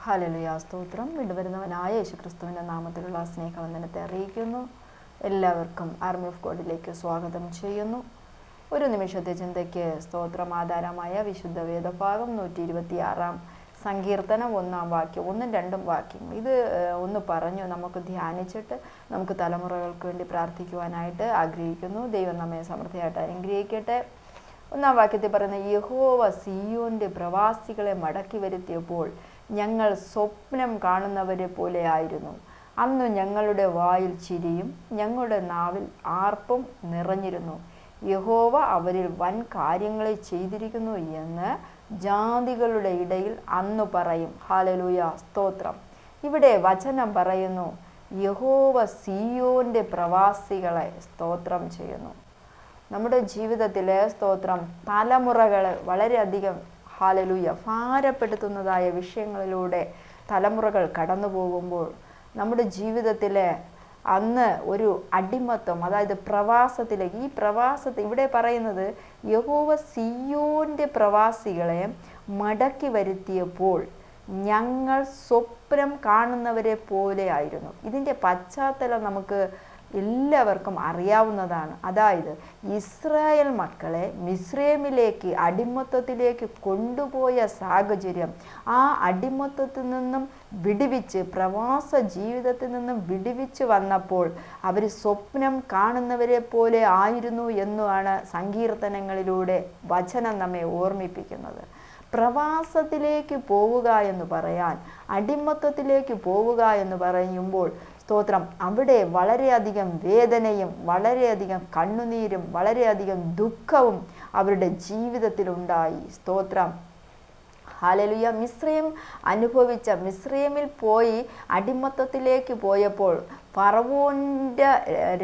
Hallelujah, സ്തോത്രം. വീണ്ടുവരുന്നവനായ യേശുക്രിസ്തുവിൻ്റെ നാമത്തിലുള്ള സ്നേഹവന്ദനത്തെ അറിയിക്കുന്നു. എല്ലാവർക്കും ആർമി ഓഫ് ഗോഡിലേക്ക് സ്വാഗതം ചെയ്യുന്നു. ഒരു നിമിഷത്തെ ചിന്തയ്ക്ക് സ്തോത്രം ആധാരമായ വിശുദ്ധ വേദഭാഗം 126 സങ്കീർത്തനം 1-ാം വാക്യം, 1ഉം 2ഉം വാക്യം. ഇത് ഒന്ന് പറഞ്ഞു നമുക്ക് ധ്യാനിച്ചിട്ട് നമുക്ക് തലമുറകൾക്ക് വേണ്ടി പ്രാർത്ഥിക്കുവാനായിട്ട് ആഗ്രഹിക്കുന്നു. ദൈവം നമ്മെ സമൃദ്ധിയായിട്ട് അനുഗ്രഹിക്കട്ടെ. 1-ാം വാക്യത്തിൽ പറയുന്ന, യഹോവ സിയോന്റെ പ്രവാസികളെ മടക്കി വരുത്തിയപ്പോൾ ഞങ്ങൾ സ്വപ്നം കാണുന്നവരെ പോലെ ആയിരുന്നു. അന്ന് ഞങ്ങളുടെ വായിൽ ചിരിയും ഞങ്ങളുടെ നാവിൽ ആർപ്പും നിറഞ്ഞിരുന്നു. യഹോവ അവരിൽ വൻ കാര്യങ്ങളെ ചെയ്തിരിക്കുന്നു എന്ന് ജാതികളുടെ ഇടയിൽ അന്ന് പറയും. ഹല്ലേലൂയ, സ്തോത്രം. ഇവിടെ വചനം പറയുന്നു, യഹോവ സിയോന്റെ പ്രവാസികളെ സ്തോത്രം ചെയ്യുന്നു. നമ്മുടെ ജീവിതത്തിലെ സ്തോത്രം തലമുറകൾ വളരെയധികം ഹല്ലേലൂയ ഭാരപ്പെടുത്തുന്നതായ വിഷയങ്ങളിലൂടെ തലമുറകൾ കടന്നു പോകുമ്പോൾ നമ്മുടെ ജീവിതത്തിലെ അന്ന് ഒരു അടിമത്വം, അതായത് പ്രവാസത്തിലേക്ക്, ഈ പ്രവാസത്തിൽ ഇവിടെ പറയുന്നത് യഹോവ സിയോന്റെ പ്രവാസികളെ മടക്കി വരുത്തിയപ്പോൾ ഞങ്ങൾ സ്വപ്നം കാണുന്നവരെ പോലെ ആയിരുന്നു. ഇതിൻ്റെ പശ്ചാത്തലം നമുക്ക് എല്ലാവർക്കും അറിയാവുന്നതാണ്. അതായത് ഇസ്രായേൽ മക്കളെ മിസ്രൈമിലേക്ക് അടിമത്വത്തിലേക്ക് കൊണ്ടുപോയ സാഹചര്യം, ആ അടിമത്വത്തിൽ നിന്നും വിടുവിച്ച് പ്രവാസ ജീവിതത്തിൽ നിന്നും വിടുവിച്ച് വന്നപ്പോൾ അവർ സ്വപ്നം കാണുന്നവരെ പോലെ ആയിരുന്നു എന്നുമാണ് സങ്കീർത്തനങ്ങളിലൂടെ വചനം നമ്മെ ഓർമ്മിപ്പിക്കുന്നത്. പ്രവാസത്തിലേക്ക് പോവുക എന്ന് പറയാൻ, അടിമത്വത്തിലേക്ക് പോവുക എന്ന് പറയുമ്പോൾ സ്തോത്രം അവിടെ വളരെയധികം വേദനയും വളരെയധികം കണ്ണുനീരും വളരെയധികം ദുഃഖവും അവരുടെ ജീവിതത്തിലുണ്ടായി. സ്തോത്രം, ഹല്ലേലൂയ. മിസ്രൈമിൽ പോയി അടിമത്വത്തിലേക്ക് പോയപ്പോൾ ഫറവോൻ്റെ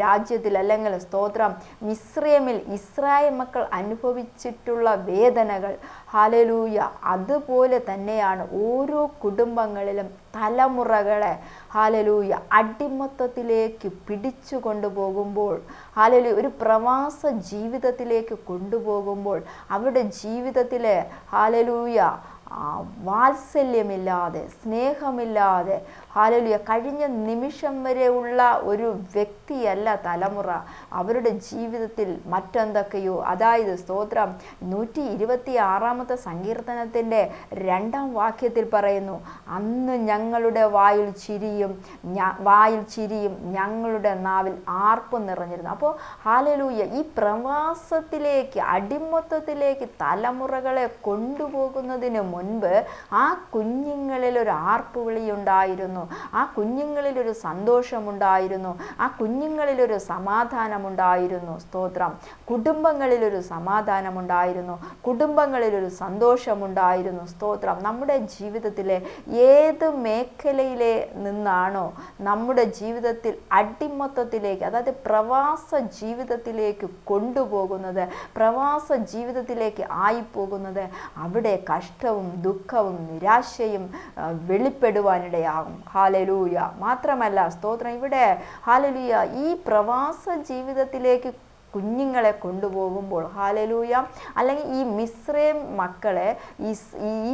രാജ്യത്തിൽ, അല്ലെങ്കിൽ സ്തോത്രം മിസ്രൈമിൽ ഇസ്രായേൽ മക്കൾ അനുഭവിച്ചിട്ടുള്ള വേദനകൾ, ഹല്ലേലൂയ, അതുപോലെ തന്നെയാണ് ഓരോ കുടുംബങ്ങളിലും തലമുറകളെ ഹല്ലേലൂയ അടിമത്വത്തിലേക്ക് പിടിച്ചു കൊണ്ടുപോകുമ്പോൾ, ഹല്ലേലൂയ ഒരു പ്രവാസ ജീവിതത്തിലേക്ക് കൊണ്ടുപോകുമ്പോൾ അവരുടെ ജീവിതത്തിലെ ഹല്ലേലൂയ വാത്സല്യമില്ലാതെ, സ്നേഹമില്ലാതെ, ഹല്ലേലൂയ കഴിഞ്ഞ നിമിഷം വരെ ഉള്ള ഒരു വ്യക്തിയല്ല തലമുറ. അവരുടെ ജീവിതത്തിൽ മറ്റെന്തൊക്കെയോ, അതായത് സ്തോത്രം 126 സങ്കീർത്തനത്തിൻ്റെ 2-ാം വാക്യത്തിൽ പറയുന്നു, അന്ന് ഞങ്ങളുടെ വായിൽ ചിരിയും ഞങ്ങളുടെ നാവിൽ ആർപ്പും നിറഞ്ഞിരുന്നു. അപ്പോൾ ഹല്ലേലൂയ ഈ പ്രവാസത്തിലേക്ക് അടിമത്വത്തിലേക്ക് തലമുറകളെ കൊണ്ടുപോകുന്നതിന് മുൻപ് ആ കുഞ്ഞുങ്ങളിൽ ഒരു ആർപ്പുവിളി ഉണ്ടായിരുന്നു, ആ കുഞ്ഞുങ്ങളിൽ ഒരു സന്തോഷമുണ്ടായിരുന്നു, ആ കുഞ്ഞുങ്ങളിൽ ഒരു സമാധാനമുണ്ടായിരുന്നു. സ്തോത്രം, കുടുംബങ്ങളിലൊരു സമാധാനമുണ്ടായിരുന്നു, കുടുംബങ്ങളിലൊരു സന്തോഷമുണ്ടായിരുന്നു. സ്തോത്രം, നമ്മുടെ ജീവിതത്തിലെ ഏത് മേഖലയിലെ നിന്നാണോ നമ്മുടെ ജീവിതത്തിൽ അടിമത്വത്തിലേക്ക്, അതായത് പ്രവാസ ജീവിതത്തിലേക്ക് കൊണ്ടുപോകുന്നത്, പ്രവാസ ജീവിതത്തിലേക്ക് ആയിപ്പോകുന്നത്, അവിടെ കഷ്ടവും ദുഃഖവും നിരാശയും വെളിപ്പെടുവാനിടയാകും. ഹല്ലേലൂയ. മാത്രമല്ല സ്തോത്രം, ഇവിടെ ഹല്ലേലൂയ ഈ പ്രവാസ ജീവിതത്തിലേക്ക് കുഞ്ഞുങ്ങളെ കൊണ്ടുപോകുമ്പോൾ, ഹല്ലേലൂയ, അല്ലെങ്കിൽ ഈ മിസ്രൈം മക്കളെ, ഈ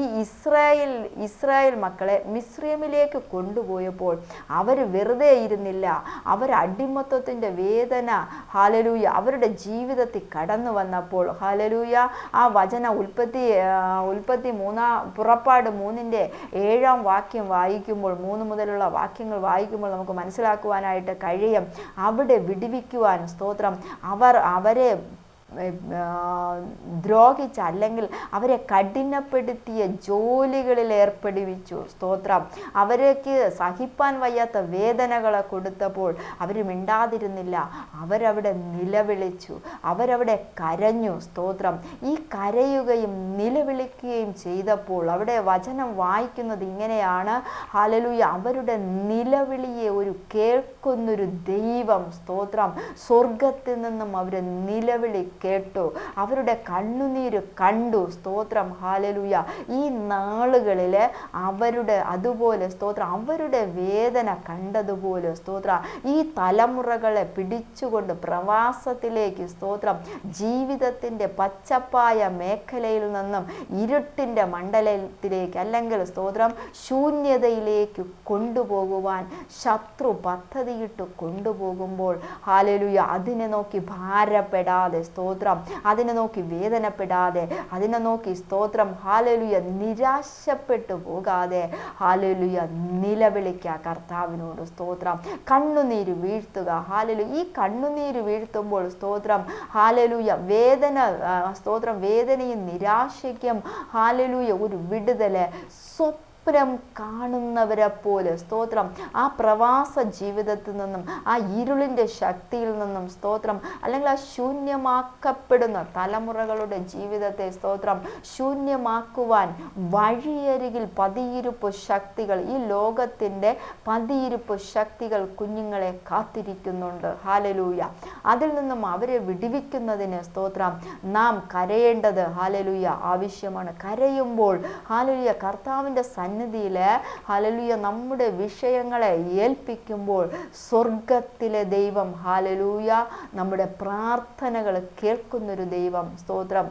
ഇസ്രായേൽ മക്കളെ മിസ്രൈമിലേക്ക് കൊണ്ടുപോയപ്പോൾ അവർ വെറുതെ ഇരുന്നില്ല. അവർ അടിമത്വത്തിൻ്റെ വേദന, ഹല്ലേലൂയ, അവരുടെ ജീവിതത്തിൽ കടന്നു വന്നപ്പോൾ, ഹല്ലേലൂയ, ആ വചന പുറപ്പാട് 3-ന്റെ 7-ാം വാക്യം വായിക്കുമ്പോൾ, 3 മുതലുള്ള വാക്യങ്ങൾ വായിക്കുമ്പോൾ നമുക്ക് മനസ്സിലാക്കുവാനായിട്ട് കഴിയും, അവിടെ വിടുവിക്കുവാൻ സ്തോത്രം അവരെ ദ്രോഹിച്ച, അല്ലെങ്കിൽ അവരെ കഠിനപ്പെടുത്തിയ ജോലികളിൽ ഏർപ്പെടുവിച്ചു. സ്തോത്രം, അവർക്ക് സഹിപ്പാൻ വയ്യാത്ത വേദനകളെ കൊടുത്തപ്പോൾ അവർ മിണ്ടാതിരുന്നില്ല, അവരവിടെ നിലവിളിച്ചു, അവരവിടെ കരഞ്ഞു. സ്തോത്രം, ഈ കരയുകയും നിലവിളിക്കുകയും ചെയ്തപ്പോൾ അവിടെ വചനം വായിക്കുന്നത് ഇങ്ങനെയാണ്, ഹല്ലേലൂയ, അവരുടെ നിലവിളിയെ കേൾക്കുന്നൊരു ദൈവം, സ്തോത്രം, സ്വർഗത്തിൽ നിന്നും അവരെ നിലവിളി കേട്ടു, അവരുടെ കണ്ണുനീര് കണ്ടു. സ്തോത്രം, ഹല്ലേലൂയ. ഈ നാളുകളിൽ അതുപോലെ സ്തോത്രം അവരുടെ വേദന കണ്ടതുപോലെ സ്തോത്രം ഈ തലമുറകളെ പിടിച്ചുകൊണ്ട് പ്രവാസത്തിലേക്ക് സ്തോത്രം ജീവിതത്തിൻ്റെ പച്ചപ്പായ മേഖലയിൽ നിന്നും ഇരുട്ടിൻ്റെ മണ്ഡലത്തിലേക്ക് അല്ലെങ്കിൽ സ്തോത്രം ശൂന്യതയിലേക്ക് കൊണ്ടുപോകുവാൻ ശത്രു പദ്ധതിയിട്ട് കൊണ്ടുപോകുമ്പോൾ ഹല്ലേലൂയ അതിനെ നോക്കി ഭാരപ്പെടാതെ സ്തോത്രം അതിനെ നോക്കി വേദനപ്പെടാതെ അതിനെ നോക്കി സ്തോത്രം ഹല്ലേലൂയ നിരാശപ്പെട്ടു പോകാതെ ഹല്ലേലൂയ നിലവിളിക്കുക കർത്താവിനോട്. സ്തോത്രം, കണ്ണുനീര് വീഴ്ത്തുക. ഹല്ലേലൂയ. ഈ കണ്ണുനീര് വീഴ്ത്തുമ്പോൾ സ്തോത്രം ഹല്ലേലൂയ സ്തോത്രം വേദനയും നിരാശയ്ക്കും ഹല്ലേലൂയ ഒരു വിടുതല് സ്വപ്നം കാണുന്നവരെ പോലെ സ്തോത്രം ആ പ്രവാസ ജീവിതത്തിൽ നിന്നും ആ ഇരുളിൻ്റെ ശക്തിയിൽ നിന്നും സ്തോത്രം അല്ലെങ്കിൽ ആ ശൂന്യമാക്കപ്പെടുന്ന തലമുറകളുടെ ജീവിതത്തെ സ്തോത്രം ശൂന്യമാക്കുവാൻ വഴിയരികിൽ പതിയിരിപ്പ് ശക്തികൾ, ഈ ലോകത്തിൻ്റെ പതിയിരിപ്പ് ശക്തികൾ കുഞ്ഞുങ്ങളെ കാത്തിരിക്കുന്നുണ്ട്. ഹല്ലേലൂയ. അതിൽ നിന്നും അവരെ വിടുവിക്കുന്നതിന് സ്തോത്രം നാം കരയേണ്ടത് ഹല്ലേലൂയ ആവശ്യമാണ്. കരയുമ്പോൾ ഹല്ലേലൂയ കർത്താവിൻ്റെ സന്നിധിയിൽ ഹല്ലേലൂയ നമ്മുടെ വിഷയങ്ങളെ ഏൽപ്പിക്കുമ്പോൾ സ്വർഗത്തിലെ ദൈവം ഹല്ലേലൂയ നമ്മുടെ പ്രാർത്ഥനകൾ കേൾക്കുന്നൊരു ദൈവം. സ്തോത്രം,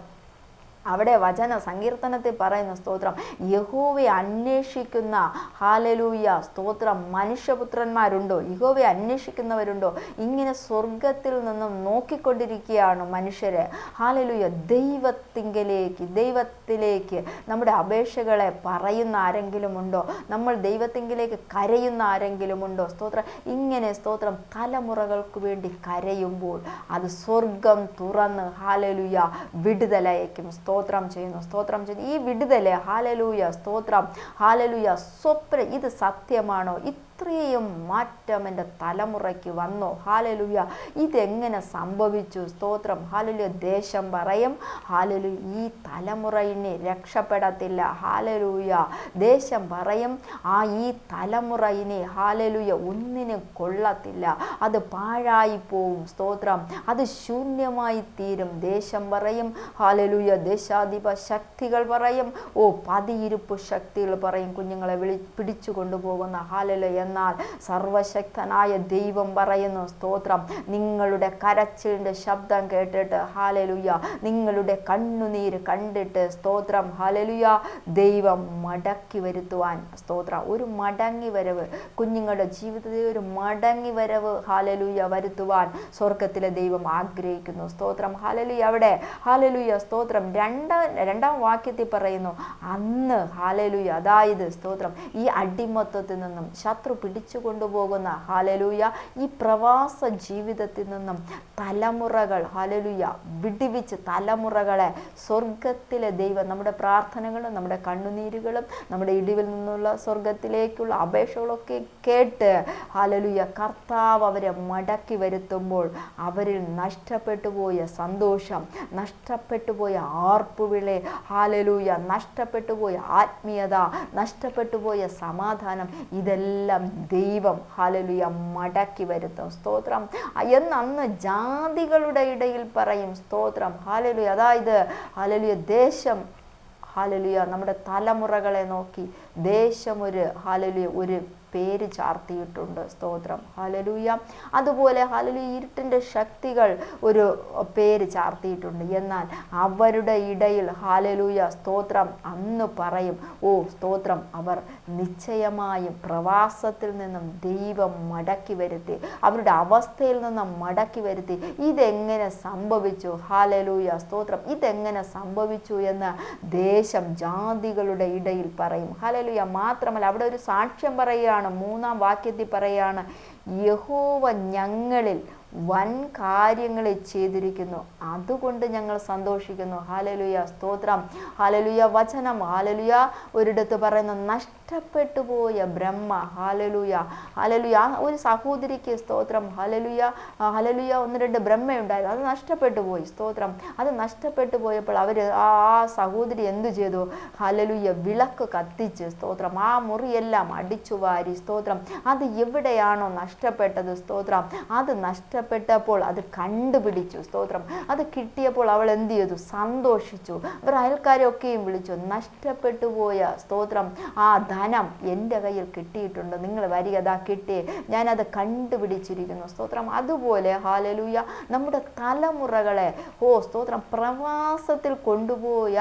അവിടെ വചന സങ്കീർത്തനത്തിൽ പറയുന്ന സ്തോത്രം യഹോവയെ അന്വേഷിക്കുന്ന ഹല്ലേലൂയ സ്തോത്രം മനുഷ്യപുത്രന്മാരുണ്ടോ, യഹോവയെ അന്വേഷിക്കുന്നവരുണ്ടോ? ഇങ്ങനെ സ്വർഗത്തിൽ നിന്നും നോക്കിക്കൊണ്ടിരിക്കുകയാണ് മനുഷ്യരെ. ഹല്ലേലൂയ ദൈവത്തിലേക്ക് നമ്മുടെ അപേക്ഷകളെ പറയുന്ന ആരെങ്കിലും ഉണ്ടോ? നമ്മൾ ദൈവത്തിങ്കിലേക്ക് കരയുന്ന ആരെങ്കിലും ഉണ്ടോ? സ്തോത്രം ഇങ്ങനെ സ്തോത്രം തലമുറകൾക്ക് വേണ്ടി കരയുമ്പോൾ അത് സ്വർഗം തുറന്ന് ഹല്ലേലൂയ വിടുതലയക്കും. സ്തോത്രം ചെയ്യുന്നു. ഈ വിടുതല് ഹല്ലേലൂയ സ്തോത്രം ഹല്ലേലൂയ സ്വപ്നം ഇത് സത്യമാണോ? ഇത്രയും മാറ്റം എൻ്റെ തലമുറയ്ക്ക് വന്നു. ഹല്ലേലൂയ ഇതെങ്ങനെ സംഭവിച്ചു? സ്തോത്രം ഹല്ലേലൂയ. ദേശം പറയും ഹല്ലേലൂയ ഈ തലമുറ ഇനി രക്ഷപ്പെടത്തില്ല. ഹല്ലേലൂയ. ദേശം പറയും ഈ തലമുറ ഇനി ഹല്ലേലൂയ ഒന്നിനും കൊള്ളത്തില്ല, അത് പാഴായി പോവും. സ്തോത്രം അത് ശൂന്യമായി തീരും. ദേശം പറയും ഹല്ലേലൂയ. ദേശാധിപ ശക്തികൾ പറയും, പതിയിരിപ്പ് ശക്തികൾ പറയും കുഞ്ഞുങ്ങളെ പിടിച്ചു കൊണ്ടുപോകുന്ന. ഹല്ലേലൂയ. എന്നാൽ സർവശക്തനായ ദൈവം പറയുന്നു സ്തോത്രം നിങ്ങളുടെ കരച്ചിലിൻ്റെ ശബ്ദം കേട്ടിട്ട് ഹല്ലേലൂയ നിങ്ങളുടെ കണ്ണുനീര് കണ്ടിട്ട് സ്തോത്രം ഹല്ലേലൂയ ദൈവം മടക്കി വരുത്തുവാൻ. സ്തോത്രം ഒരു മടങ്ങി വരവ് കുഞ്ഞുങ്ങളുടെ ജീവിതത്തിൽ ഒരു മടങ്ങി വരവ് ഹല്ലേലൂയ വരുത്തുവാൻ സ്വർഗത്തിലെ ദൈവം ആഗ്രഹിക്കുന്നു. സ്തോത്രം ഹല്ലേലൂയ. അവിടെ ഹല്ലേലൂയ സ്തോത്രം രണ്ടാം വാക്യത്തിൽ പറയുന്നു അന്ന് ഹല്ലേലൂയ അതായത് സ്തോത്രം ഈ അടിമത്തത്തിൽ നിന്നും ശത്രു പിടിച്ചു കൊണ്ടുപോകുന്ന ഹല്ലേലൂയ ഈ പ്രവാസ ജീവിതത്തിൽ നിന്നും തലമുറകൾ ഹല്ലേലൂയ വിടുവിച്ച് തലമുറകളെ സ്വർഗത്തിലെ ദൈവം നമ്മുടെ പ്രാർത്ഥനകളും നമ്മുടെ കണ്ണുനീരുകളും നമ്മുടെ ഇടിവിൽ നിന്നുള്ള സ്വർഗത്തിലേക്കുള്ള അപേക്ഷകളൊക്കെ കേട്ട് ഹല്ലേലൂയ കർത്താവ് അവരെ മടക്കി വരുത്തുമ്പോൾ അവരിൽ നഷ്ടപ്പെട്ടു പോയ സന്തോഷം, നഷ്ടപ്പെട്ടു പോയ ആർപ്പുവിളി ഹല്ലേലൂയ, നഷ്ടപ്പെട്ടു പോയ ആത്മീയത, നഷ്ടപ്പെട്ടു പോയ സമാധാനം ഇതെല്ലാം ദൈവം ഹല്ലേലൂയ മടക്കി വരുത്തും. സ്തോത്രം എന്നന്ന് ജാതികളുടെ ഇടയിൽ പറയും. സ്തോത്രം ഹല്ലേലൂയ. അതായത് ഹല്ലേലൂയ ദേശം ഹല്ലേലൂയ നമ്മുടെ തലമുറകളെ നോക്കി ദേശം ഒരു പേര് ചാർത്തിയിട്ടുണ്ട്. സ്തോത്രം ഹല്ലേലൂയ. അതുപോലെ ഹല്ലേലൂയ ഇരുട്ടിൻ്റെ ശക്തികൾ ഒരു പേര് ചാർത്തിയിട്ടുണ്ട്. എന്നാൽ അവരുടെ ഇടയിൽ ഹല്ലേലൂയ സ്തോത്രം അന്ന് പറയും സ്തോത്രം അവർ നിശ്ചയമായും പ്രവാസത്തിൽ നിന്നും ദൈവം മടക്കി വരുത്തി, അവരുടെ അവസ്ഥയിൽ നിന്നും മടക്കി വരുത്തി. ഇതെങ്ങനെ സംഭവിച്ചു? ഹല്ലേലൂയ സ്തോത്രം ഇതെങ്ങനെ സംഭവിച്ചു എന്ന് ദേശം ജാതികളുടെ ഇടയിൽ പറയും. ഹല്ലേലൂയ. മാത്രമല്ല അവിടെ ഒരു സാക്ഷ്യം പറയുകയാണ്. 3-ാം വാക്യത്തിൽ പറയാണ് യഹോവ ഞങ്ങളിൽ വൻ കാര്യങ്ങളെ ചെയ്തിരിക്കുന്നു, അതുകൊണ്ട് ഞങ്ങൾ സന്തോഷിക്കുന്നു. ഹല്ലേലൂയ സ്തോത്രം ഹല്ലേലൂയ. വചനം ഹല്ലേലൂയ ഒരിടത്ത് പറയുന്ന നഷ്ടപ്പെട്ടു പോയ ബ്രഹ്മ ഹല്ലേലൂയ ഹല്ലേലൂയ. ഒരു സഹോദരിക്ക് സ്തോത്രം ഹല്ലേലൂയ ഹല്ലേലൂയ 1-2 ബ്രഹ്മയുണ്ടായിരുന്നു, അത് നഷ്ടപ്പെട്ടു പോയി. സ്തോത്രം അത് നഷ്ടപ്പെട്ടു പോയപ്പോൾ അവർ ആ സഹോദരി എന്തു ചെയ്തു? ഹല്ലേലൂയ വിളക്ക് കത്തിച്ച് സ്തോത്രം ആ മുറിയെല്ലാം അടിച്ചു വാരി. സ്തോത്രം അത് എവിടെയാണോ നഷ്ടപ്പെട്ടത് സ്തോത്രം അത് നഷ്ടപ്പെട്ടപ്പോൾ അത് കണ്ടുപിടിച്ചു. സ്തോത്രം. അത് കിട്ടിയപ്പോൾ അവൾ എന്ത് ചെയ്തു? സന്തോഷിച്ചു. അവർ അയൽക്കാരൊക്കെയും വിളിച്ചു. നഷ്ടപ്പെട്ടു പോയ സ്തോത്രം ആ ധനം എൻ്റെ കയ്യിൽ കിട്ടിയിട്ടുണ്ട്, നിങ്ങൾ വരിക, അതാ കിട്ടി, ഞാനത് കണ്ടുപിടിച്ചിരിക്കുന്നു. സ്തോത്രം. അതുപോലെ ഹല്ലേലൂയ നമ്മുടെ തലമുറകളെ സ്തോത്രം പ്രവാസത്തിൽ കൊണ്ടുപോയ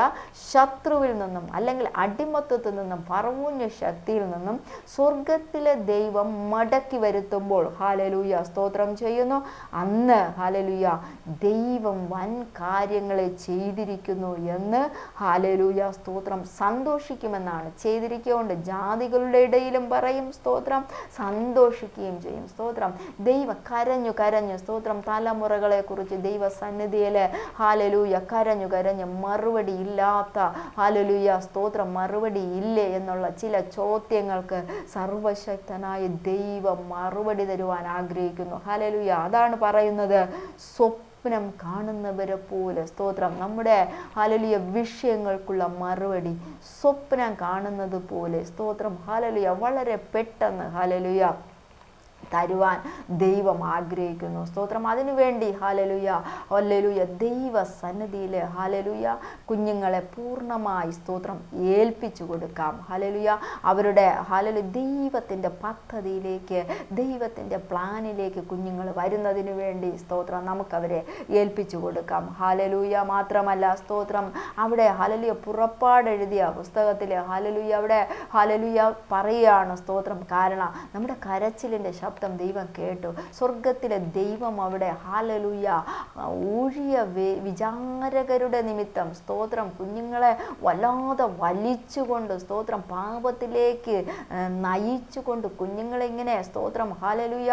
ശത്രുവിൽ നിന്നും അല്ലെങ്കിൽ അടിമത്തത്തിൽ നിന്നും ഫറവോന്യ ശക്തിയിൽ നിന്നും സ്വർഗത്തിലെ ദൈവം മടക്കി വരുത്തുമ്പോൾ ഹല്ലേലൂയ സ്തോത്രം ചെയ്യുന്നു. അന്ന് ഹല്ലേലൂയ ദൈവം വൻ കാര്യങ്ങളെ ചെയ്തിരിക്കുന്നു എന്ന് ഹല്ലേലൂയ സ്തോത്രം സന്തോഷിക്കുമെന്നാണ്. ചെയ്തിരിക്കൊണ്ട് ജാതികളുടെ ഇടയിലും പറയും. സ്തോത്രം. സന്തോഷിക്കുകയും ചെയ്യും. സ്തോത്രം. ദൈവം കരഞ്ഞു സ്തോത്രം തലമുറകളെ കുറിച്ച് ദൈവസന്നിധിയിൽ ഹല്ലേലൂയ കരഞ്ഞു മറുപടി ഇല്ലാത്ത ഹല്ലേലൂയ സ്തോത്രം മറുപടി ഇല്ലേ എന്നുള്ള ചില ചോദ്യങ്ങൾക്ക് സർവശക്തനായ ദൈവം മറുപടി തരുവാൻ ആഗ്രഹിക്കുന്നു. ഹല്ലേലൂയ. അതാണ് പറയുന്നത്, സ്വപ്നം കാണുന്നവരെ പോലെ സ്തോത്രം നമ്മുടെ ഹല്ലേലൂയ വിഷയങ്ങൾക്കുള്ള മറുപടി സ്വപ്നം കാണുന്നത് പോലെ സ്തോത്രം ഹല്ലേലൂയ വളരെ പെട്ടെന്ന് ഹല്ലേലൂയ തരുവാൻ ദൈവം ആഗ്രഹിക്കുന്നു. സ്തോത്രം. അതിനുവേണ്ടി ഹല്ലേലൂയ ദൈവ സന്നിധിയിൽ ഹല്ലേലൂയ കുഞ്ഞുങ്ങളെ പൂർണ്ണമായി സ്തോത്രം ഏൽപ്പിച്ചു കൊടുക്കാം. ഹല്ലേലൂയ അവരുടെ ഹല്ലേലൂയ ദൈവത്തിൻ്റെ പദ്ധതിയിലേക്ക്, ദൈവത്തിൻ്റെ പ്ലാനിലേക്ക് കുഞ്ഞുങ്ങൾ വരുന്നതിന് വേണ്ടി സ്തോത്രം നമുക്കവരെ ഏൽപ്പിച്ചു കൊടുക്കാം. ഹല്ലേലൂയ. മാത്രമല്ല സ്തോത്രം അവിടെ ഹല്ലേലൂയ പുറപ്പാടെഴുതിയ പുസ്തകത്തിൽ ഹല്ലേലൂയ അവിടെ ഹല്ലേലൂയ പറയുകയാണ്. സ്തോത്രം. കാരണം നമ്മുടെ കരച്ചിലിൻ്റെ ശബ്ദം ദൈവം കേട്ടു. സ്വർഗത്തിലെ ദൈവം അവിടെ ഹല്ലേലൂയ ഊഴിയ വിചാരകരുടെ നിമിത്തം സ്തോത്രം കുഞ്ഞുങ്ങളെ വല്ലാതെ വലിച്ചുകൊണ്ട് സ്തോത്രം പാപത്തിലേക്ക് നയിച്ചുകൊണ്ട് കുഞ്ഞുങ്ങളെ ഇങ്ങനെ സ്തോത്രം ഹല്ലേലൂയ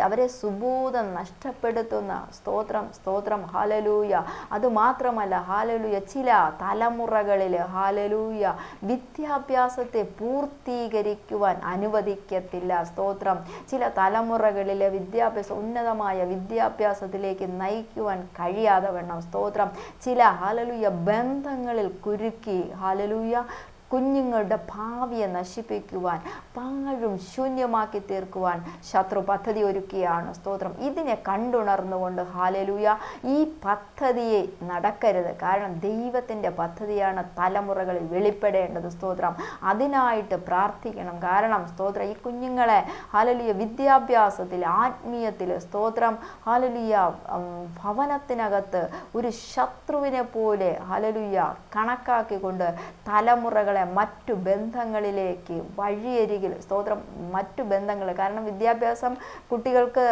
അവരെ സുബോധം നഷ്ടപ്പെടുത്തുന്ന സ്തോത്രം ഹല്ലേലൂയ. അതുമാത്രമല്ല ഹല്ലേലൂയ ചില തലമുറകളിൽ ഹല്ലേലൂയ വിദ്യാഭ്യാസത്തെ പൂർത്തീകരിക്കുവാൻ അനുവദിക്കത്തില്ല. സ്തോത്രം. ചില തലമുറകളിലെ ഉന്നതമായ വിദ്യാഭ്യാസത്തിലേക്ക് നയിക്കുവാൻ കഴിയാതെ വണ്ണം സ്തോത്രം ചില ഹല്ലേലൂയ ബന്ധങ്ങളിൽ കുരുക്കി ഹല്ലേലൂയ കുഞ്ഞുങ്ങളുടെ ഭാവിയെ നശിപ്പിക്കുവാൻ, പാഴും ശൂന്യമാക്കി തീർക്കുവാൻ ശത്രു പദ്ധതി ഒരുക്കുകയാണ്. സ്തോത്രം. ഇതിനെ കണ്ടുണർന്നുകൊണ്ട് ഹല്ലേലൂയ ഈ പദ്ധതിയെ നടക്കരുത്. കാരണം ദൈവത്തിൻ്റെ പദ്ധതിയാണ് തലമുറകളിൽ വെളിപ്പെടേണ്ടത്. സ്തോത്രം. അതിനായിട്ട് പ്രാർത്ഥിക്കണം. കാരണം സ്തോത്രം ഈ കുഞ്ഞുങ്ങളെ ഹല്ലേലൂയ വിദ്യാഭ്യാസത്തിൽ, ആത്മീയത്തിൽ സ്തോത്രം ഹല്ലേലൂയ ഭവനത്തിനകത്ത് ഒരു ശത്രുവിനെ പോലെ ഹല്ലേലൂയ കണക്കാക്കിക്കൊണ്ട് തലമുറകളെ മറ്റു ബന്ധങ്ങളിലേക്ക് വഴിയരികിൽ സ്തോത്രം മറ്റു ബന്ധങ്ങൾ, കാരണം വിദ്യാഭ്യാസം കുട്ടികൾക്ക്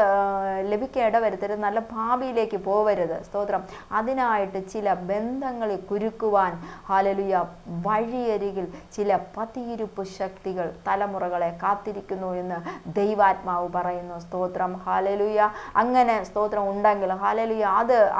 ലഭിക്കാൻ ഇടവരുത്തരുത്, നല്ല ഭാവിയിലേക്ക് പോവരുത്. സ്തോത്രം. അതിനായിട്ട് ചില ബന്ധങ്ങളിൽ കുരുക്കുവാൻ ഹല്ലേലൂയ വഴിയരികിൽ ചില പതിയിരുപ്പ് ശക്തികൾ തലമുറകളെ കാത്തിരിക്കുന്നു എന്ന് ദൈവാത്മാവ് പറയുന്നു. സ്തോത്രം. ഹല്ലേലൂയ. അങ്ങനെ സ്തോത്രം ഉണ്ടെങ്കിൽ ഹല്ലേലൂയ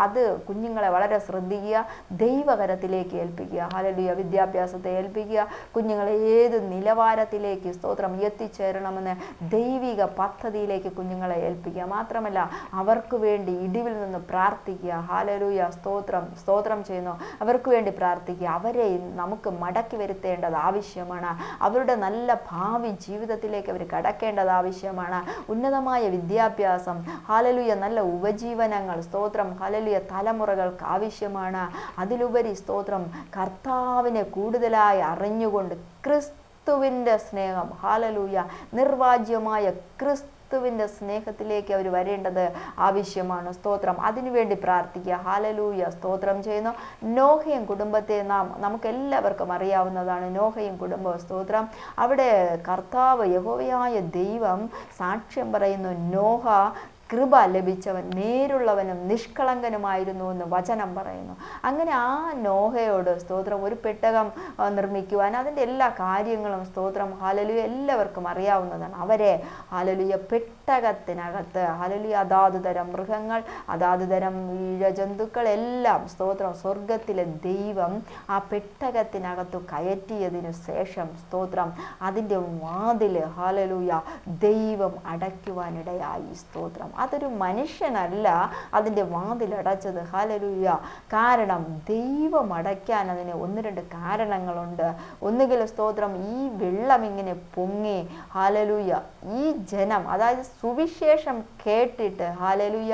അത് കുഞ്ഞുങ്ങളെ വളരെ ശ്രദ്ധിക്കുക, ദൈവകരത്തിലേക്ക് ഏൽപ്പിക്കുക. ഹല്ലേലൂയ വിദ്യാഭ്യാസത്തെ ഏൽപ്പിക്കുക. കുഞ്ഞുങ്ങളെ ഏത് നിലവാരത്തിലേക്ക് സ്തോത്രം എത്തിച്ചേരണമെന്ന് ദൈവിക പദ്ധതിയിലേക്ക് കുഞ്ഞുങ്ങളെ ഏൽപ്പിക്കുക. മാത്രമല്ല അവർക്ക് വേണ്ടി ഇടിവിൽ നിന്ന് പ്രാർത്ഥിക്കുക. ഹല്ലേലൂയ സ്തോത്രം ചെയ്യുന്നു. അവർക്ക് വേണ്ടി പ്രാർത്ഥിക്കുക. അവരെ നമുക്ക് മടക്കി വരുത്തേണ്ടത് ആവശ്യമാണ്. അവരുടെ നല്ല ഭാവി ജീവിതത്തിലേക്ക് അവർ കടക്കേണ്ടത് ആവശ്യമാണ്. ഉന്നതമായ വിദ്യാഭ്യാസം ഹല്ലേലൂയ നല്ല ഉപജീവനങ്ങൾ സ്തോത്രം ഹല്ലേലൂയ തലമുറകൾക്ക് ആവശ്യമാണ്. അതിലുപരി സ്തോത്രം കർത്താവിനെ കൂടുതലായി അറിഞ്ഞുകൊണ്ട് ക്രിസ്തുവിൻ്റെ സ്നേഹം ഹല്ലേലൂയ നിർവാജ്യമായ ക്രിസ്തുവിൻ്റെ സ്നേഹത്തിലേക്ക് അവർ വരേണ്ടത് ആവശ്യമാണ്. സ്തോത്രം. അതിനുവേണ്ടി പ്രാർത്ഥിക്കുക. ഹല്ലേലൂയ സ്തോത്രം ചെയ്യുന്നു. നോഹയും കുടുംബത്തെ നമുക്കെല്ലാവർക്കും അറിയാവുന്നതാണ്. നോഹയും കുടുംബവും സ്തോത്രം. അവിടെ കർത്താവ് യഹോവയായ ദൈവം സാക്ഷ്യം പറയുന്നു, നോഹ കൃപ ലഭിച്ചവൻ, നേരുള്ളവനും നിഷ്കളങ്കനുമായിരുന്നു എന്ന് വചനം പറയുന്നു. അങ്ങനെ ആ നോഹയോട് സ്തോത്രം ഒരു പെട്ടകം നിർമ്മിക്കുവാൻ അതിൻ്റെ എല്ലാ കാര്യങ്ങളും സ്തോത്രം ഹല്ലേലൂയ എല്ലാവർക്കും അറിയാവുന്നതാണ്. അവരെ ഹല്ലേലൂയ പെട്ടകത്തിനകത്ത് ഹല്ലേലൂയ അതാത് തരം മൃഗങ്ങൾ, അതാത് തരം ഇഴജന്തുക്കൾ എല്ലാം സ്തോത്രം സ്വർഗത്തിലെ ദൈവം ആ പെട്ടകത്തിനകത്ത് കയറ്റിയതിനു ശേഷം സ്തോത്രം അതിൻ്റെ വാതിൽ ഹല്ലേലൂയ ദൈവം അടയ്ക്കുവാനിടയായി. സ്തോത്രം. അതൊരു മനുഷ്യനല്ല അതിൻ്റെ വാതിലടച്ചത്. ഹല്ലേലൂയ. കാരണം ദൈവം അടയ്ക്കാൻ അതിന് 1-2 കാരണങ്ങളുണ്ട്. ഒന്നുകിൽ സ്തോത്രം ഈ വെള്ളം ഇങ്ങനെ പൊങ്ങി, ഹല്ലേലൂയ, ഈ ജനം, അതായത് സുവിശേഷം കേട്ടിട്ട്, ഹല്ലേലൂയ,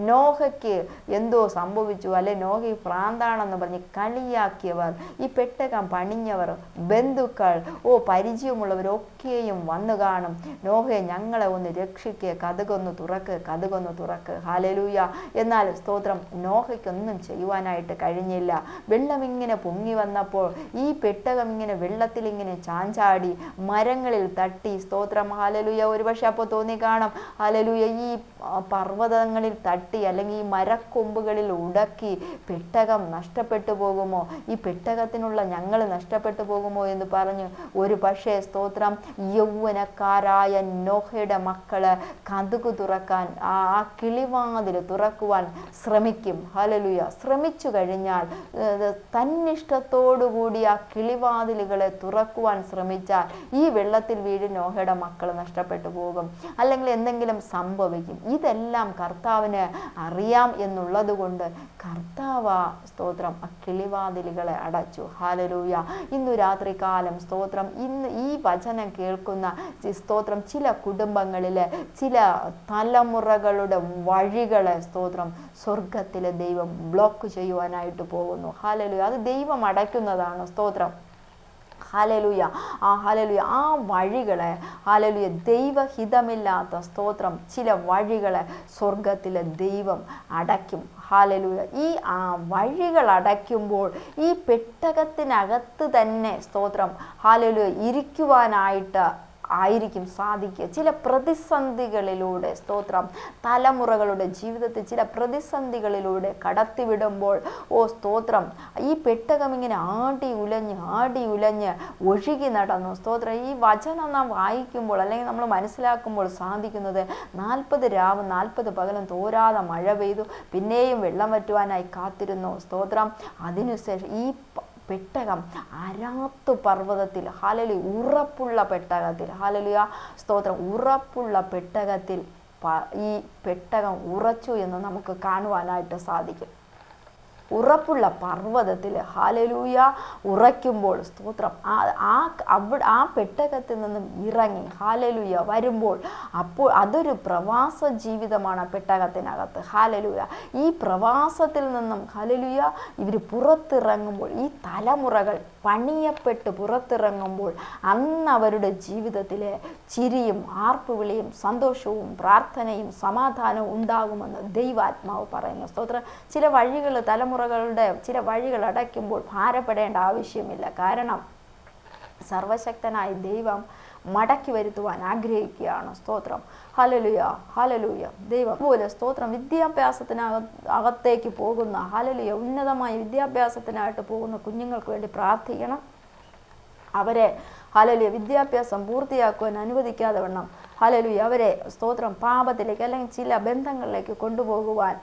നോഹയ്ക്ക് എന്തോ സംഭവിച്ചു, അല്ലെ നോഹയ്ക്ക് പ്രാന്താണെന്ന് പറഞ്ഞ് കളിയാക്കിയവർ, ഈ പെട്ടകം പണിഞ്ഞവർ, ബന്ധുക്കൾ, പരിചയമുള്ളവരൊക്കെയും വന്നു കാണും. നോഹയെ ഞങ്ങളെ ഒന്ന് രക്ഷിക്കുക, കതകൊന്ന് തുറക്ക്. ഹല്ലേലൂയ. എന്നാൽ സ്തോത്രം നോഹയ്ക്കൊന്നും ചെയ്യുവാനായിട്ട് കഴിഞ്ഞില്ല. വെള്ളം ഇങ്ങനെ പൊങ്ങി വന്നപ്പോൾ ഈ പെട്ടകം ഇങ്ങനെ വെള്ളത്തിൽ ഇങ്ങനെ ചാഞ്ചാടി മരങ്ങളിൽ തട്ടി. സ്തോത്രം. ഹല്ലേലൂയ. ഒരുപക്ഷെ അപ്പോൾ തോന്നി കാണും, ഹല്ലേലൂയ, ഈ പർവ്വതങ്ങളിൽ തട്ടി അല്ലെങ്കിൽ ഈ മരക്കൊമ്പുകളിൽ ഉടക്കി പെട്ടകം നഷ്ടപ്പെട്ടു പോകുമോ, ഈ പെട്ടകത്തിനുള്ള ഞങ്ങൾ നഷ്ടപ്പെട്ടു പോകുമോ എന്ന് പറഞ്ഞ് ഒരു പക്ഷേ സ്തോത്രം യൗവനക്കാരായ നോഹയുടെ മക്കള് കതക് തുറക്കാൻ, ആ കിളിവാതിൽ തുറക്കുവാൻ ശ്രമിക്കും. ഹല്ലേലൂയ. ശ്രമിച്ചു കഴിഞ്ഞാൽ തന്നിഷ്ടത്തോടുകൂടി ആ കിളിവാതിലുകളെ തുറക്കുവാൻ ശ്രമിച്ചാൽ ഈ വെള്ളത്തിൽ വീഴ് നോഹയുടെ മക്കൾ നഷ്ടപ്പെട്ടു പോകും, അല്ലെങ്കിൽ എന്തെങ്കിലും സംഭവിക്കും. ഇതെല്ലാം കർത്താവിന് അറിയാം എന്നുള്ളത് കൊണ്ട് കർത്താവ് സ്തോത്രം ആ കിളിവാതിലുകളെ അടച്ചു. ഹല്ലേലൂയ. ഇന്നു രാത്രി കാലം സ്തോത്രം ഇന്ന് ഈ വചനം കേൾക്കുന്ന സ്തോത്രം ചില കുടുംബങ്ങളിലെ ചില തലമുറകളുടെ വഴികളെ സ്തോത്രം സ്വർഗത്തിലെ ദൈവം ബ്ലോക്ക് ചെയ്യുവാനായിട്ട് പോകുന്നു. ഹല്ലേലൂയ. അത് ദൈവം അടയ്ക്കുന്നതാണ്. സ്തോത്രം. ഹല്ലേലൂയ. ഹല്ലേലൂയ. ആ വഴികളെ, ഹല്ലേലൂയ, ദൈവഹിതമില്ലാത്ത സ്തോത്രം ചില വഴികളെ സ്വർഗത്തിലെ ദൈവം അടയ്ക്കും. ഹല്ലേലൂയ. ഈ വഴികൾ അടയ്ക്കുമ്പോൾ ഈ പെട്ടകത്തിനകത്ത് തന്നെ സ്തോത്രം ഹല്ലേലൂയ ഇരിക്കുവാനായിട്ട് ആയിരിക്കും സാധിക്കുക. ചില പ്രതിസന്ധികളിലൂടെ സ്തോത്രം തലമുറകളുടെ ജീവിതത്തിൽ ചില പ്രതിസന്ധികളിലൂടെ കടത്തിവിടുമ്പോൾ സ്തോത്രം ഈ പെട്ടകം ഇങ്ങനെ ആടി ഉലഞ്ഞ് ഒഴുകി നടന്നു. സ്തോത്രം. ഈ വചനം നാം വായിക്കുമ്പോൾ അല്ലെങ്കിൽ നമ്മൾ മനസ്സിലാക്കുമ്പോൾ സാധിക്കുന്നത് 40 രാവും 40 പകലും തോരാതെ മഴ പെയ്തു, പിന്നെയും വെള്ളം വറ്റുവാനായി കാത്തിരുന്നു. സ്തോത്രം. അതിനുശേഷം ഈ പെട്ടകം അരാത്ത് പർവ്വതത്തിൽ, ഹല്ലേലൂയ, ഉറപ്പുള്ള പെട്ടകത്തിൽ, ഹല്ലേലൂയ, സ്തോത്രം, ഉറപ്പുള്ള പെട്ടകത്തിൽ ഈ പെട്ടകം ഉറച്ചു എന്ന് നമുക്ക് കാണുവാനായിട്ട് സാധിക്കും. ഉറപ്പുള്ള പർവ്വതത്തിൽ, ഹല്ലേലൂയ, ഉറയ്ക്കുമ്പോൾ സ്തോത്രം ആ പെട്ടകത്തിൽ നിന്നും ഇറങ്ങി, ഹല്ലേലൂയ, വരുമ്പോൾ അപ്പോൾ അതൊരു പ്രവാസ ജീവിതമാണ് പെട്ടകത്തിനകത്ത്. ഹല്ലേലൂയ. ഈ പ്രവാസത്തിൽ നിന്നും ഹല്ലേലൂയ ഇവർ പുറത്തിറങ്ങുമ്പോൾ, ഈ തലമുറകൾ പണിയപ്പെട്ട് പുറത്തിറങ്ങുമ്പോൾ അന്ന് അവരുടെ ജീവിതത്തിലെ ചിരിയും ആർപ്പുവിളിയും സന്തോഷവും പ്രാർത്ഥനയും സമാധാനവും ഉണ്ടാകുമെന്ന് ദൈവാത്മാവ് പറയുന്നു. സ്തോത്രം. ചില വഴികൾ തലമുറകളുടെ ചില വഴികൾ അടയ്ക്കുമ്പോൾ ഭാരപ്പെടേണ്ട ആവശ്യമില്ല. കാരണം സർവശക്തനായ ദൈവം മടക്കി വരുത്തുവാൻ ആഗ്രഹിക്കുകയാണ്. സ്തോത്രം. ഹല്ലേലൂയ. ഹല്ലേലൂയ. ദൈവം പോലെ സ്തോത്രം അകത്തേക്ക് പോകുന്ന, ഹല്ലേലൂയ, ഉന്നതമായ വിദ്യാഭ്യാസത്തിനായിട്ട് പോകുന്ന കുഞ്ഞുങ്ങൾക്ക് വേണ്ടി പ്രാർത്ഥിക്കണം. അവരെ ഹല്ലേലൂയ വിദ്യാഭ്യാസം പൂർത്തിയാക്കുവാൻ അനുവദിക്കാതെ വണ്ണം, ഹല്ലേലൂയ, അവരെ സ്തോത്രം പാപത്തിലേക്ക് അല്ലെങ്കിൽ ചില ബന്ധങ്ങളിലേക്ക് കൊണ്ടുപോകുവാൻ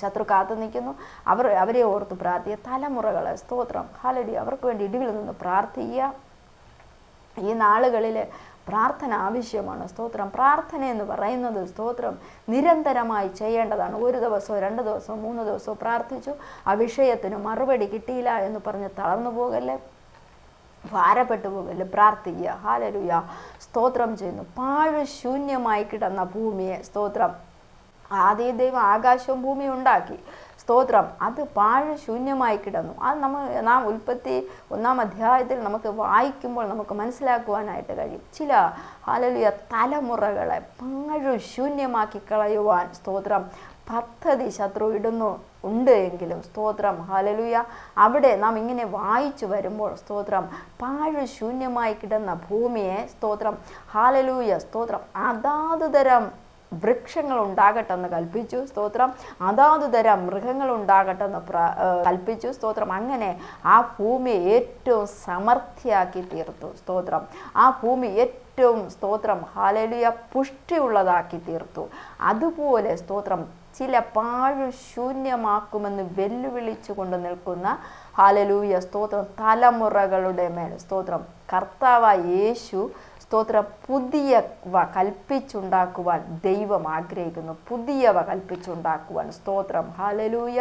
ശത്രു കാത്തു നിൽക്കുന്നു. അവരെ ഓർത്ത് പ്രാർത്ഥിക്കുക. തലമുറകളെ സ്തോത്രം ഹല്ലേലൂയ അവർക്ക് വേണ്ടി ഇടിവിൽ നിന്ന് പ്രാർത്ഥിക്കുക. ഈ നാളുകളിൽ പ്രാർത്ഥന ആവശ്യമാണ്. സ്തോത്രം. പ്രാർത്ഥന എന്ന് പറയുന്നത് സ്തോത്രം നിരന്തരമായി ചെയ്യേണ്ടതാണ്. 1 ദിവസമോ 2 ദിവസമോ 3 ദിവസമോ പ്രാർത്ഥിച്ചു, ആ വിഷയത്തിന് മറുപടി കിട്ടിയില്ല എന്ന് പറഞ്ഞ് തളർന്നു പോകല്ലേ, ഭാരപ്പെട്ടു പോകല്ലേ, പ്രാർത്ഥിക്കുക. ഹല്ലേലൂയ. സ്തോത്രം ചെയ്യുന്നു. പാഴ്ശൂന്യമായി കിടന്ന ഭൂമിയെ സ്തോത്രം ആദ്യം ദൈവം ആകാശവും ഭൂമിയും ഉണ്ടാക്കി. സ്തോത്രം. അത് പാഴ്ശൂന്യമായി കിടന്നു. അത് നാം ഉൽപ്പത്തി 1-ാം അധ്യായത്തിൽ നമുക്ക് വായിക്കുമ്പോൾ നമുക്ക് മനസ്സിലാക്കുവാനായിട്ട് കഴിയും. ചില ഹല്ലേലൂയ തലമുറകളെ പാഴ്ശൂന്യമാക്കി കളയുവാൻ സ്തോത്രം പദ്ധതി ശത്രു ഉണ്ട് എങ്കിലും സ്തോത്രം ഹല്ലേലൂയ അവിടെ നാം ഇങ്ങനെ വായിച്ചു വരുമ്പോൾ സ്തോത്രം പാഴ്ശൂന്യമായി കിടന്ന ഭൂമിയെ സ്തോത്രം ഹല്ലേലൂയ സ്തോത്രം അതാതു തരം വൃക്ഷങ്ങൾ ഉണ്ടാകട്ടെ എന്ന് കൽപ്പിച്ചു. സ്തോത്രം. അതാതു തരം മൃഗങ്ങൾ ഉണ്ടാകട്ടെ എന്ന് കൽപ്പിച്ചു. സ്തോത്രം. അങ്ങനെ ആ ഭൂമിയെ ഏറ്റവും സമൃദ്ധിയാക്കി തീർത്തു. സ്തോത്രം. ആ ഭൂമി ഏറ്റവും സ്തോത്രം ഹല്ലേലൂയ പുഷ്ടിയുള്ളതാക്കി തീർത്തു. അതുപോലെ സ്തോത്രം ചില പാഴ്ശൂന്യമാക്കുമെന്ന് വെല്ലുവിളിച്ചു കൊണ്ട് നിൽക്കുന്ന ഹല്ലേലൂയ സ്തോത്രം തലമുറകളുടെ മേൽ സ്തോത്രം കർത്താവായ യേശു സ്തോത്രം പുതിയവ കൽപ്പിച്ചുണ്ടാക്കുവാൻ ദൈവം ആഗ്രഹിക്കുന്നു. പുതിയവ കൽപ്പിച്ചുണ്ടാക്കുവാൻ സ്തോത്രം. ഹല്ലേലൂയ.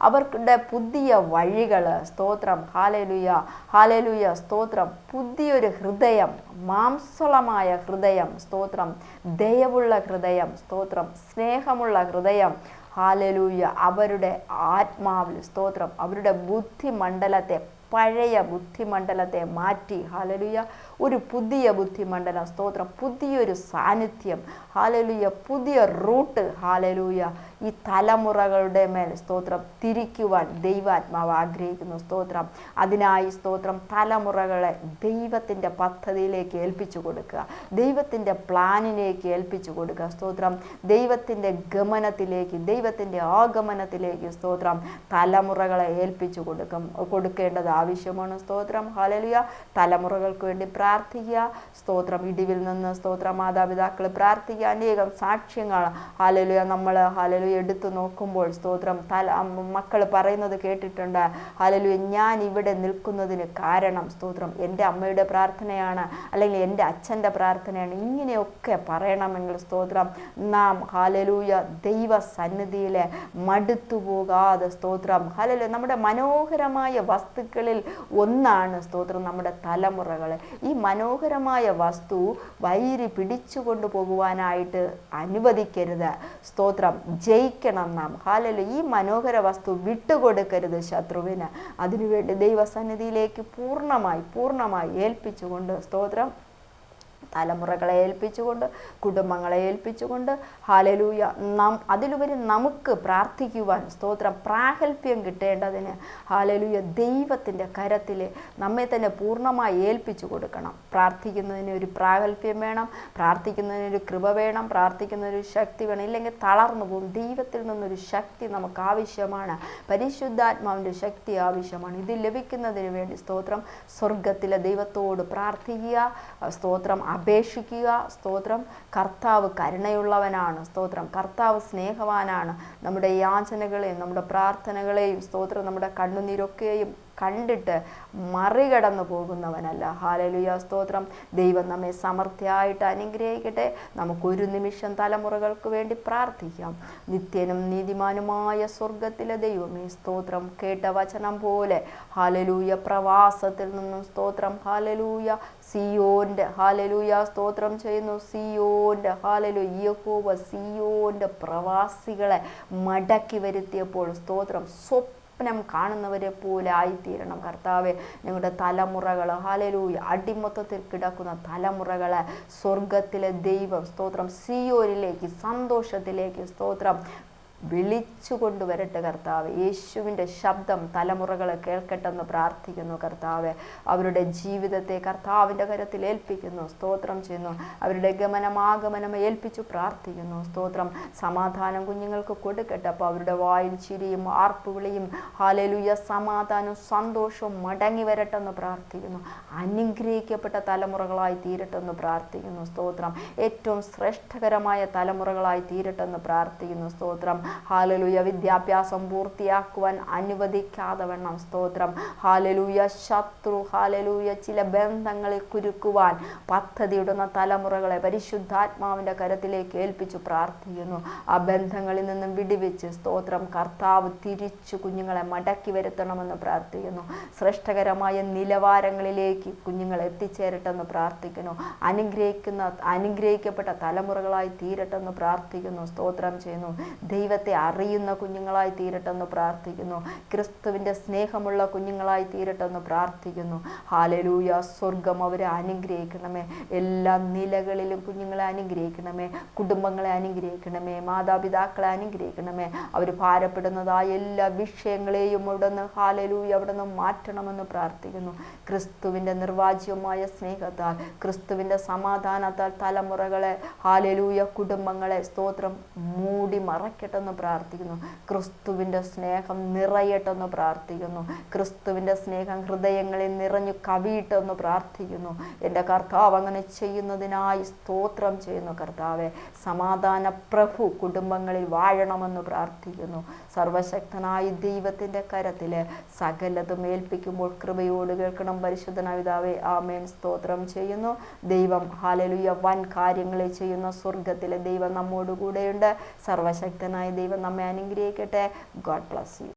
അവരുടെ പുതിയ വഴികൾ സ്തോത്രം. ഹല്ലേലൂയ, ഹല്ലേലൂയ, സ്തോത്രം. പുതിയൊരു ഹൃദയം, മാംസളമായ ഹൃദയം സ്തോത്രം, ദയവുള്ള ഹൃദയം സ്തോത്രം, സ്നേഹമുള്ള ഹൃദയം. ഹല്ലേലൂയ. അവരുടെ ആത്മാവിൽ സ്തോത്രം, അവരുടെ ബുദ്ധിമണ്ഡലത്തെ, പഴയ ബുദ്ധിമണ്ഡലത്തെ മാറ്റി ഹല്ലേലൂയ ഒരു പുതിയ ബുദ്ധിമണ്ഡലം സ്തോത്രം, പുതിയൊരു സാന്നിധ്യം ഹല്ലേലൂയ, പുതിയ റൂട്ട് ഹല്ലേലൂയ ഈ തലമുറകളുടെ മേൽ സ്തോത്രം തിരിക്കുവാൻ ദൈവാത്മാവ് ആഗ്രഹിക്കുന്നു സ്തോത്രം. അതിനായി സ്തോത്രം തലമുറകളെ ദൈവത്തിൻ്റെ പദ്ധതിയിലേക്ക് ഏൽപ്പിച്ചു കൊടുക്കുക, ദൈവത്തിൻ്റെ പ്ലാനിലേക്ക് ഏൽപ്പിച്ചു കൊടുക്കുക സ്തോത്രം. ദൈവത്തിൻ്റെ ഗമനത്തിലേക്ക്, ദൈവത്തിൻ്റെ ആഗമനത്തിലേക്ക് സ്തോത്രം തലമുറകളെ ഏൽപ്പിച്ചു കൊടുക്കേണ്ടത് ആവശ്യമാണ് സ്തോത്രം. ഹല്ലേലൂയ. തലമുറകൾക്ക് വേണ്ടി പ്രാർത്ഥിക്കുക സ്തോത്രം. ഇടിവിൽ നിന്ന് സ്തോത്രം മാതാപിതാക്കൾ പ്രാർത്ഥിക്കുക. അനേകം സാക്ഷ്യങ്ങൾ ഹല്ലേലൂയ നമ്മൾ ഹല്ലേലൂയ എടുത്തു നോക്കുമ്പോൾ സ്തോത്രം മക്കൾ പറയുന്നത് കേട്ടിട്ടുണ്ട്. ഹല്ലേലൂയ, ഞാൻ ഇവിടെ നിൽക്കുന്നതിന് കാരണം സ്തോത്രം എൻ്റെ അമ്മയുടെ പ്രാർത്ഥനയാണ്, അല്ലെങ്കിൽ എൻ്റെ അച്ഛൻ്റെ പ്രാർത്ഥനയാണ്. ഇങ്ങനെയൊക്കെ പറയണമെങ്കിൽ സ്തോത്രം നാം ഹല്ലേലൂയ ദൈവ സന്നിധിയിലെ മടുത്തു പോകാതെ സ്തോത്രം ഹല്ലേലൂയ നമ്മുടെ മനോഹരമായ വസ്തുക്കളിൽ ഒന്നാണ് സ്തോത്രം നമ്മുടെ തലമുറകൾ. ഈ മനോഹരമായ വസ്തു വൈരി പിടിച്ചു കൊണ്ടുപോകുവാനായിട്ട് അനുവദിക്കരുത് സ്തോത്രം. ജയിക്കണം നാം ഹല്ലേലൂയ. ഈ മനോഹര വസ്തു വിട്ടുകൊടുക്കരുത് ശത്രുവിന്. അതിനുവേണ്ടി ദൈവസന്നിധിയിലേക്ക് പൂർണ്ണമായി ഏൽപ്പിച്ചുകൊണ്ട് സ്തോത്രം തലമുറകളെ ഏൽപ്പിച്ചുകൊണ്ട്, കുടുംബങ്ങളെ ഏൽപ്പിച്ചുകൊണ്ട് ഹല്ലേലൂയ അതിലുപരി നമുക്ക് പ്രാർത്ഥിക്കുവാൻ സ്തോത്രം പ്രാഗൽഭ്യം കിട്ടേണ്ടതിന് ഹല്ലേലൂയ ദൈവത്തിൻ്റെ കരത്തിൽ നമ്മെ തന്നെ പൂർണ്ണമായി ഏൽപ്പിച്ചു കൊടുക്കണം. പ്രാർത്ഥിക്കുന്നതിന് ഒരു പ്രാഗൽഭ്യം വേണം, പ്രാർത്ഥിക്കുന്നതിനൊരു കൃപ വേണം, പ്രാർത്ഥിക്കുന്നതിനൊരു ശക്തി വേണം. ഇല്ലെങ്കിൽ തളർന്നു പോകും. ദൈവത്തിൽ നിന്നൊരു ശക്തി നമുക്ക് ആവശ്യമാണ്, പരിശുദ്ധാത്മാവിൻ്റെ ശക്തി ആവശ്യമാണ്. ഇത് ലഭിക്കുന്നതിന് വേണ്ടി സ്തോത്രം സ്വർഗത്തിലെ ദൈവത്തോട് പ്രാർത്ഥിക്കുക സ്തോത്രം, അപേക്ഷിക്കുക സ്തോത്രം. കർത്താവ് കരുണയുള്ളവനാണ് സ്തോത്രം, കർത്താവ് സ്നേഹവാനാണ്. നമ്മുടെ യാചനകളെയും നമ്മുടെ പ്രാർത്ഥനകളെയും സ്തോത്രം നമ്മുടെ കണ്ണുനീരൊക്കെയും കണ്ടിട്ട് മറികടന്നു പോകുന്നവനല്ല. ഹല്ലേലൂയ സ്തോത്രം. ദൈവം നമ്മെ സമൃദ്ധിയായിട്ട് അനുഗ്രഹിക്കട്ടെ. നമുക്കൊരു നിമിഷം തലമുറകൾക്ക് വേണ്ടി പ്രാർത്ഥിക്കാം. നിത്യനും നീതിമാനുമായ സ്വർഗത്തിലെ ദൈവമേ സ്തോത്രം, കേട്ട വചനം പോലെ ഹല്ലേലൂയ പ്രവാസത്തിൽ നിന്നും സ്തോത്രം ഹല്ലേലൂയ സിയോന്റെ ഹല്ലേലൂയ സ്തോത്രം ചെയ്യുന്നു. സിയോന്റെ ഹല്ലേലൂയ യഹോവ സിയോന്റെ പ്രവാസികളെ മടക്കി വരുത്തിയപ്പോൾ സ്തോത്രം സ്വപ്നം കാണുന്നവരെ പോലെ ആയിത്തീരണം കർത്താവെ. ഞങ്ങളുടെ തലമുറകൾ ഹല്ലേലൂയ അടിമത്തത്തിൽ കിടക്കുന്ന തലമുറകളെ സ്വർഗത്തിലെ ദൈവം സ്തോത്രം സിയോനിലേക്ക്, സന്തോഷത്തിലേക്ക് സ്തോത്രം വിളിച്ചു കൊണ്ടുവരട്ടെ കർത്താവ്. യേശുവിൻ്റെ ശബ്ദം തലമുറകളെ കേൾക്കട്ടെന്ന് പ്രാർത്ഥിക്കുന്നു കർത്താവെ. അവരുടെ ജീവിതത്തെ കർത്താവിൻ്റെ കരത്തിൽ ഏൽപ്പിക്കുന്നു സ്തോത്രം ചെയ്യുന്നു. അവരുടെ ഗമനമാഗമനം ഏൽപ്പിച്ചു പ്രാർത്ഥിക്കുന്നു സ്തോത്രം. സമാധാനം കുഞ്ഞുങ്ങൾക്ക് കൊടുക്കട്ടെ. അപ്പോൾ അവരുടെ വായിൽ ചിരിയും ആർപ്പുവിളിയും ഹല്ലേലൂയ സമാധാനവും സന്തോഷവും മടങ്ങി വരട്ടെന്ന് പ്രാർത്ഥിക്കുന്നു. അനുഗ്രഹിക്കപ്പെട്ട തലമുറകളായി തീരട്ടെന്ന് പ്രാർത്ഥിക്കുന്നു സ്തോത്രം. ഏറ്റവും ശ്രേഷ്ഠകരമായ തലമുറകളായി തീരട്ടെന്ന് പ്രാർത്ഥിക്കുന്നു സ്തോത്രം. ഹല്ലേലൂയ വിദ്യാഭ്യാസം പൂർത്തിയാക്കുവാൻ അനുവദിക്കാതെ വണ്ണം സ്തോത്രം ഹല്ലേലൂയ ശത്രു ഹല്ലേലൂയ ചില ബന്ധങ്ങളിൽ കുരുക്കുവാൻ പദ്ധതിയിടുന്ന തലമുറകളെ പരിശുദ്ധാത്മാവിൻ്റെ കരത്തിലേക്ക് ഏൽപ്പിച്ചു പ്രാർത്ഥിക്കുന്നു. ആ ബന്ധങ്ങളിൽ നിന്നും വിടുവിച്ച് സ്തോത്രം കർത്താവ് തിരിച്ചു കുഞ്ഞുങ്ങളെ മടക്കി വരുത്തണമെന്ന് പ്രാർത്ഥിക്കുന്നു. ശ്രേഷ്ഠകരമായ നിലവാരങ്ങളിലേക്ക് കുഞ്ഞുങ്ങൾ എത്തിച്ചേരട്ടെന്ന് പ്രാർത്ഥിക്കുന്നു. അനുഗ്രഹിക്കപ്പെട്ട തലമുറകളായി തീരട്ടെന്ന് പ്രാർത്ഥിക്കുന്നു സ്തോത്രം ചെയ്യുന്നു. ദൈവത്തെ അറിയുന്ന കുഞ്ഞുങ്ങളായി തീരട്ടെന്ന് പ്രാർത്ഥിക്കുന്നു. ക്രിസ്തുവിൻ്റെ സ്നേഹമുള്ള കുഞ്ഞുങ്ങളായി തീരട്ടെന്ന് പ്രാർത്ഥിക്കുന്നു. ഹല്ലേലൂയ സ്വർഗം അവരെ അനുഗ്രഹിക്കണമേ. എല്ലാ നിലകളിലും കുഞ്ഞുങ്ങളെ അനുഗ്രഹിക്കണമേ, കുടുംബങ്ങളെ അനുഗ്രഹിക്കണമേ, മാതാപിതാക്കളെ അനുഗ്രഹിക്കണമേ. അവർ ഭാരപ്പെടുന്നതായ എല്ലാ വിഷയങ്ങളെയും അവിടുന്ന് ഹല്ലേലൂയ അവിടുന്ന് മാറ്റണമെന്ന് പ്രാർത്ഥിക്കുന്നു. ക്രിസ്തുവിൻ്റെ നിർവാജ്യമായ സ്നേഹത്താൽ, ക്രിസ്തുവിൻ്റെ സമാധാനത്താൽ തലമുറകളെ ഹല്ലേലൂയ കുടുംബങ്ങളെ സ്തോത്രം മൂടി മറയ്ക്കട്ടെന്ന് എന്ന് പ്രാർത്ഥിക്കുന്നു. ക്രിസ്തുവിൻ്റെ സ്നേഹം നിറയട്ടെന്ന് പ്രാർത്ഥിക്കുന്നു. ക്രിസ്തുവിൻ്റെ സ്നേഹം ഹൃദയങ്ങളിൽ നിറഞ്ഞു കവിയിട്ടെന്ന് പ്രാർത്ഥിക്കുന്നു. എൻ്റെ കർത്താവ് അങ്ങനെ ചെയ്യുന്നതിനായി സ്തോത്രം ചെയ്യുന്നു. കർത്താവെ, സമാധാന പ്രഭു കുടുംബങ്ങളിൽ വാഴണമെന്ന് പ്രാർത്ഥിക്കുന്നു. സർവശക്തനായ ദൈവത്തിൻ്റെ കരത്തിൽ സകലതും ഏൽപ്പിക്കുമ്പോൾ കൃപയോട് കേൾക്കണം. പരിശുദ്ധനായ പിതാവേ, ആമേൻ. സ്തോത്രം ചെയ്യുന്നു. ദൈവം ഹല്ലേലൂയ വൻ കാര്യങ്ങളെ ചെയ്യുന്ന സ്വർഗത്തിലെ ദൈവം നമ്മോട് കൂടെയുണ്ട്. സർവശക്തനായ ദൈവം നമ്മെ അനുഗ്രഹിക്കട്ടെ. God bless you.